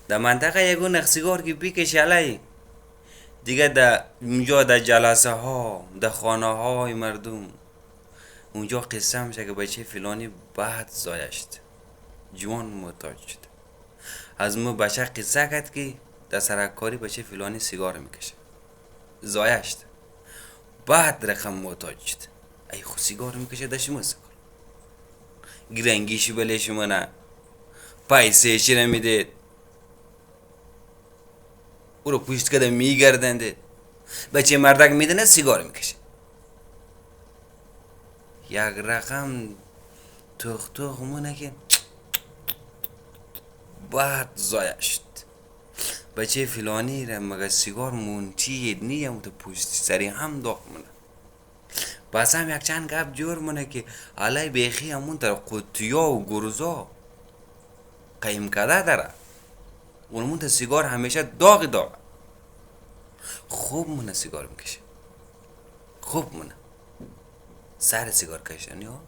در منطقه یگو نخ سیگار که بکشه علی دیگه در اونجا در جلسه ها در خانه های مردم اونجا قصه میشه که بچه فلانی بعد زایشت جوان محتاج شد. از مو بچه قصه کرد که در سرکاری بچه فلانی سیگار میکشه زایشت بعد رقم محتاج شد. ای خود سیگار میکشه در شما سیگار گرنگیشی بله شما نه پیسه چی نمیده او رو پشت کده میگردنده بچه مردک میدنه سیگار میکشه یک رقم تخ مونه که بعد زایشت بچه فلانی را مگه سیگار منچید نیم تو پشت سری هم داغ مونه بس هم یک چند گپ جور مونه که علی بیخی همون در قطیا و گرزا قیم کده داره اونمون تا سیگار همیشه داغ خوب مونه سیگار میکشه خوب مونه سر سیگار کشیدن یا